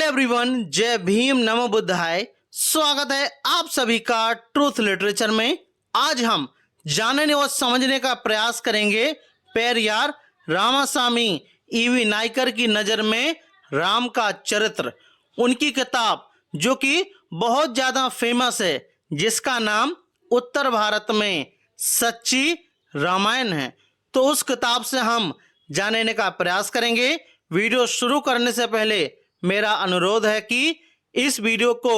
Everyone, जय भीम, नमो बुद्धाय। स्वागत है आप सभी का ट्रूथ लिटरेचर में। आज हम जानने और समझने का प्रयास करेंगे पेरियार रामासामी ईवी नायकर की नज़र में राम का चरित्र। उनकी किताब जो कि बहुत ज़्यादा फेमस है, जिसका नाम उत्तर भारत में सच्ची रामायण है। तो उस किताब से हम जानने का प्रयास करेंगे। वीडियो शुरू करने से पहले मेरा अनुरोध है कि इस वीडियो को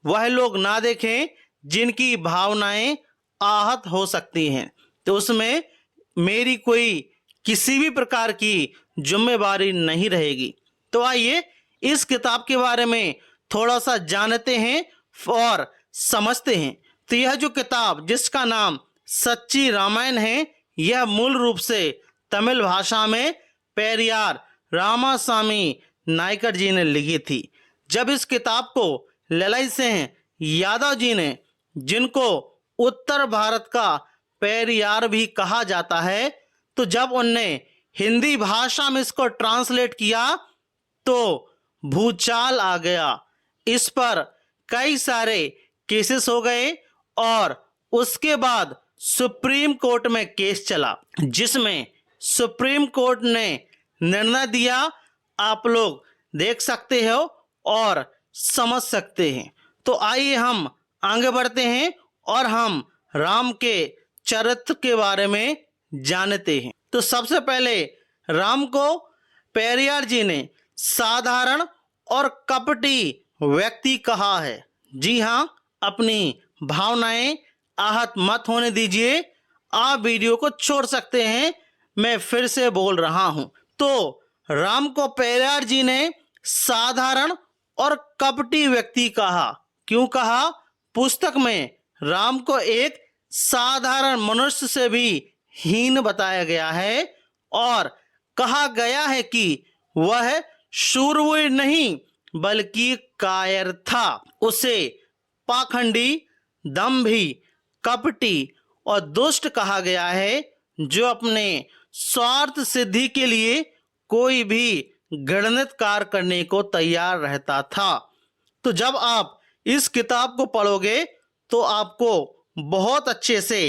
वह लोग ना देखें जिनकी भावनाएं आहत हो सकती हैं, तो उसमें मेरी कोई किसी भी प्रकार की जिम्मेवारी नहीं रहेगी। तो आइए इस किताब के बारे में थोड़ा सा जानते हैं और समझते हैं। तो यह जो किताब जिसका नाम सच्ची रामायण है, यह मूल रूप से तमिल भाषा में पेरियार रामासामी नायकर जी ने लिखी थी। जब इस किताब को ललाई सिंह यादव जी ने, जिनको उत्तर भारत का पेरियार भी कहा जाता है, तो जब उनने हिंदी भाषा में इसको ट्रांसलेट किया तो भूचाल आ गया। इस पर कई सारे केसेस हो गए और उसके बाद सुप्रीम कोर्ट में केस चला, जिसमें सुप्रीम कोर्ट ने निर्णय दिया। आप लोग देख सकते हो और समझ सकते हैं। तो आइए हम आगे बढ़ते हैं और हम राम के चरित्र के बारे में जानते हैं। तो सबसे पहले राम को पेरियार जी ने साधारण और कपटी व्यक्ति कहा है। जी हाँ, अपनी भावनाएं आहत मत होने दीजिए। आप वीडियो को छोड़ सकते हैं, मैं फिर से बोल रहा हूं। तो राम को पेरियार जी ने साधारण और कपटी व्यक्ति कहा। क्यों कहा? पुस्तक में राम को एक साधारण मनुष्य से भी हीन बताया गया है और कहा गया है कि वह शूरवीर नहीं बल्कि कायर था। उसे पाखंडी, दंभी, कपटी और दुष्ट कहा गया है, जो अपने स्वार्थ सिद्धि के लिए कोई भी घृणित कार्य करने को तैयार रहता था। तो जब आप इस किताब को पढ़ोगे तो आपको बहुत अच्छे से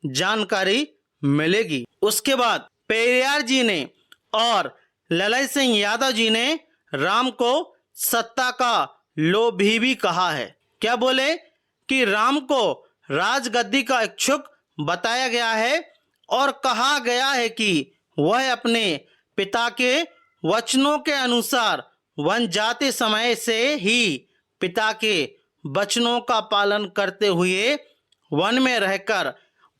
जानकारी मिलेगी। उसके बाद पेरियार जी ने और ललाई सिंह यादव जी ने राम को सत्ता का लोभी भी कहा है। क्या बोले कि राम को राजगद्दी का इच्छुक बताया गया है और कहा गया है कि वह अपने पिता के वचनों के अनुसार वन जाते समय से ही पिता के वचनों का पालन करते हुए वन में रहकर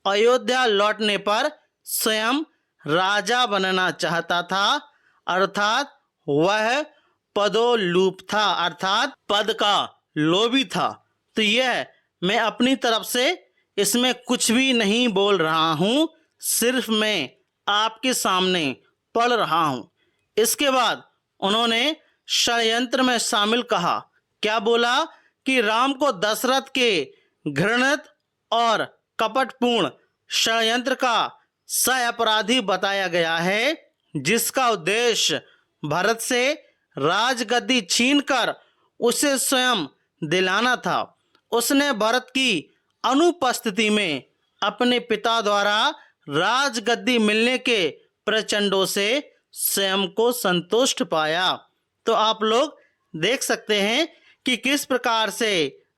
अयोध्या लौटने पर स्वयं राजा बनना चाहता था, अर्थात वह पदोलूप था, अर्थात पद का लोभी था। तो यह मैं अपनी तरफ से इसमें कुछ भी नहीं बोल रहा हूँ, सिर्फ मैं आपके सामने पढ़ रहा हूँ। इसके बाद उन्होंने षड्यंत्र में शामिल कहा। क्या बोला कि राम को दशरथ के घृणित और कपटपूर्ण षड्यंत्र का सह अपराधी बताया गया है, जिसका उद्देश्य भरत से राजगद्दी छीनकर उसे स्वयं दिलाना था। उसने भरत की अनुपस्थिति में अपने पिता द्वारा राजगद्दी मिलने के प्रचंडों से स्वयं को संतुष्ट पाया। तो आप लोग देख सकते हैं कि किस प्रकार से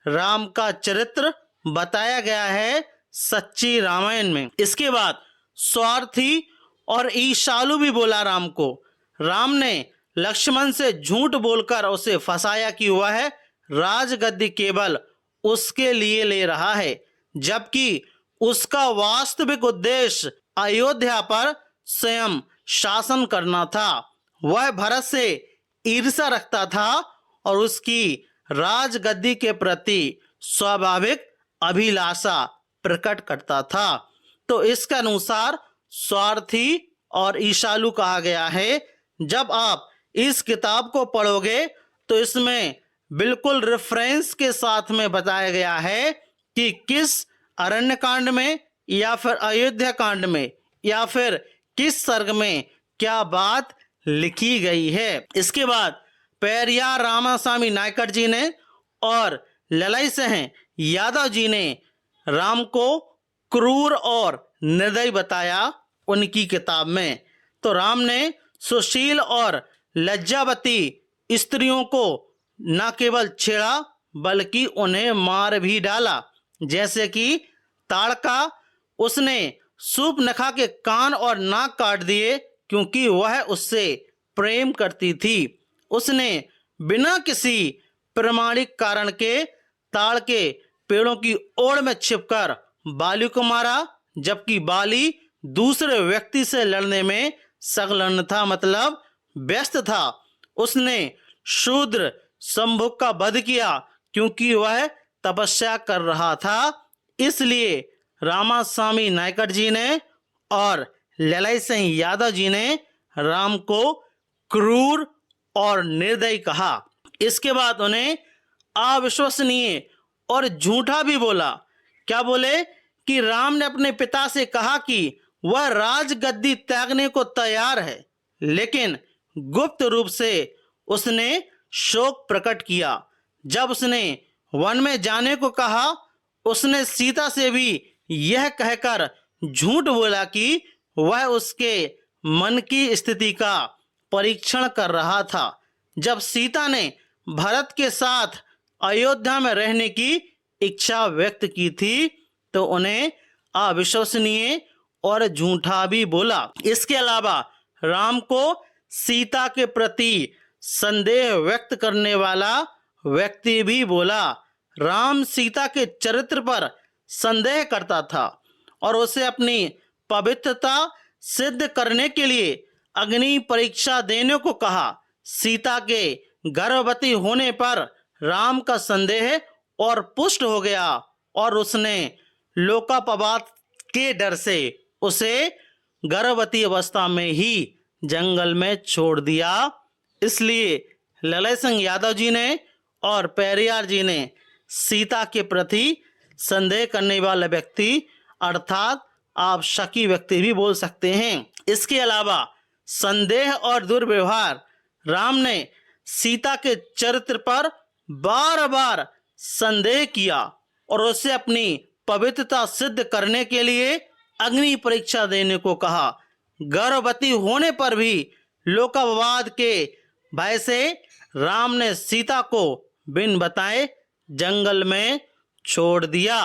राम का चरित्र बताया गया है सच्ची रामायण में। इसके बाद स्वार्थी और ईर्ष्यालु भी बोला राम को। राम ने लक्ष्मण से झूठ बोलकर उसे फंसाया कि वह राजगद्दी केवल उसके लिए ले रहा है, जबकि उसका वास्तविक उद्देश्य अयोध्या पर स्वयं शासन करना था। वह भरत से ईर्ष्या रखता था और उसकी राजगद्दी के प्रति स्वाभाविक अभिलाषा प्रकट करता था। तो इसके अनुसार स्वार्थी और ईर्ष्यालु कहा गया है। जब आप इस किताब को पढ़ोगे तो इसमें बिल्कुल रेफरेंस के साथ में बताया गया है कि किस अरण्य कांड में या फिर अयोध्या कांड में या फिर किस सर्ग में क्या बात लिखी गई है। इसके बाद पेरियार रामास्वामी नायकर जी ने और ललाई सिंह यादव जी ने राम को क्रूर और निर्दयी बताया उनकी किताब में। तो राम ने सुशील और लज्जावती स्त्रियों को न केवल छेड़ा बल्कि उन्हें मार भी डाला। जैसे कि ताड़का, उसने सूर्पनखा के कान और नाक काट दिए क्योंकि वह उससे प्रेम करती थी। उसने बिना किसी प्रमाणिक कारण के ताड़ के पेड़ों की ओड़ में छिपकर बाली को मारा, जबकि बाली दूसरे व्यक्ति से लड़ने में संलग्न था, मतलब व्यस्त था। उसने शूद्र शंभुक का वध किया क्योंकि वह तपस्या कर रहा था। इसलिए रामास्वामी नायकर जी ने और ललाई सिंह यादव जी ने राम को क्रूर और निर्दयी कहा। इसके बाद उन्हें अविश्वसनीय और झूठा भी बोला। क्या बोले कि राम ने अपने पिता से कहा कि वह राजगद्दी त्यागने को तैयार है, लेकिन गुप्त रूप से उसने शोक प्रकट किया। जब उसने वन में जाने को कहा, उसने सीता से भी यह कहकर झूठ बोला कि वह उसके मन की स्थिति का परीक्षण कर रहा था। जब सीता ने भरत के साथ अयोध्या में रहने की इच्छा व्यक्त की थी तो उन्हें अविश्वसनीय और झूठा भी बोला। इसके अलावा राम को सीता के प्रति संदेह व्यक्त करने वाला व्यक्ति भी बोला। राम सीता के चरित्र पर संदेह करता था और उसे अपनी पवित्रता सिद्ध करने के लिए अग्नि परीक्षा देने को कहा। सीता के गर्भवती होने पर राम का संदेह और पुष्ट हो गया और उसने लोकापवाद के डर से उसे गर्भवती अवस्था में ही जंगल में छोड़ दिया। इसलिए ललाई सिंह यादव जी ने और पेरियार जी ने सीता के प्रति संदेह करने वाला व्यक्ति अर्थात आप शकी व्यक्ति भी बोल सकते हैं। इसके अलावा संदेह और दुर्व्यवहार, राम ने सीता के चरित्र पर बार बार संदेह किया और उसे अपनी पवित्रता सिद्ध करने के लिए अग्नि परीक्षा देने को कहा। गर्भवती होने पर भी लोकापवाद के भय से राम ने सीता को बिन बताए जंगल में छोड़ दिया।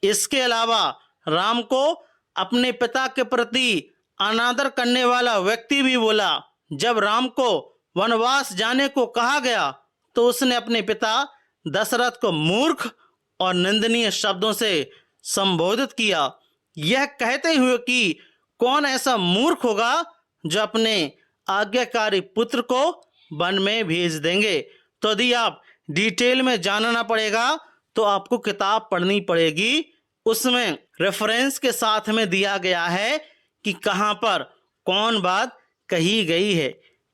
इसके अलावा राम को अपने पिता के प्रति अनादर करने वाला व्यक्ति भी बोला। जब राम को वनवास जाने को कहा गया तो उसने अपने पिता दशरथ को मूर्ख और निंदनीय शब्दों से संबोधित किया, यह कहते हुए कि कौन ऐसा मूर्ख होगा जो अपने आज्ञाकारी पुत्र को वन में भेज देंगे। तो यदि आप डिटेल में जानना पड़ेगा तो आपको किताब पढ़नी पड़ेगी। उसमें रेफरेंस के साथ में दिया गया है कि कहाँ पर कौन बात कही गई है।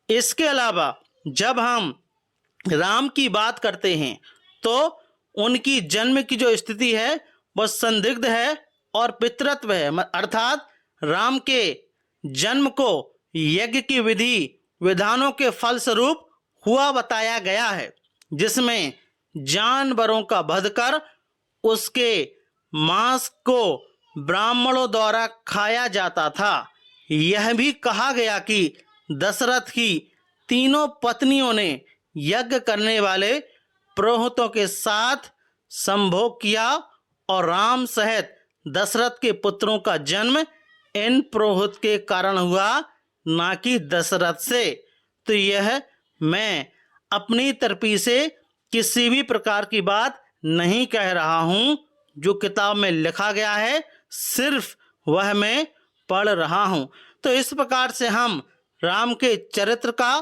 इसके अलावा जब हम राम की बात करते हैं तो उनकी जन्म की जो स्थिति है वह संदिग्ध है और पितृत्व है, अर्थात राम के जन्म को यज्ञ की विधि विधानों के फलस्वरूप हुआ बताया गया है, जिसमें जानवरों का वध कर उसके मांस को ब्राह्मणों द्वारा खाया जाता था। यह भी कहा गया कि दशरथ की तीनों पत्नियों ने यज्ञ करने वाले पुरोहितों के साथ संभोग किया और राम सहित दशरथ के पुत्रों का जन्म इन पुरोहित के कारण हुआ, ना कि दशरथ से। तो यह मैं अपनी तरफी से किसी भी प्रकार की बात नहीं कह रहा हूँ, जो किताब में लिखा गया है सिर्फ वह मैं पढ़ रहा हूँ। तो इस प्रकार से हम राम के चरित्र का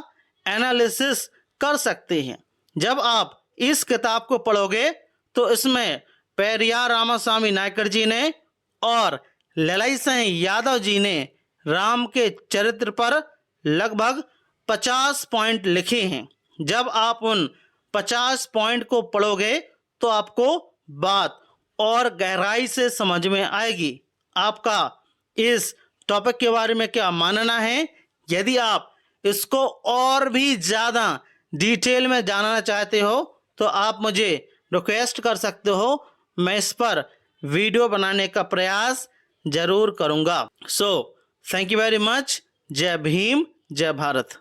एनालिसिस कर सकते हैं। जब आप इस किताब को पढ़ोगे तो इसमें पेरियार रामास्वामी नायकर जी ने और ललाई सिंह यादव जी ने राम के चरित्र पर लगभग 50 पॉइंट लिखे हैं। जब आप उन 50 पॉइंट को पढ़ोगे तो आपको बात और गहराई से समझ में आएगी। आपका इस टॉपिक के बारे में क्या मानना है? यदि आप इसको और भी ज़्यादा डिटेल में जानना चाहते हो तो आप मुझे रिक्वेस्ट कर सकते हो। मैं इस पर वीडियो बनाने का प्रयास जरूर करूँगा। So thank you very much. जय भीम, जय भारत।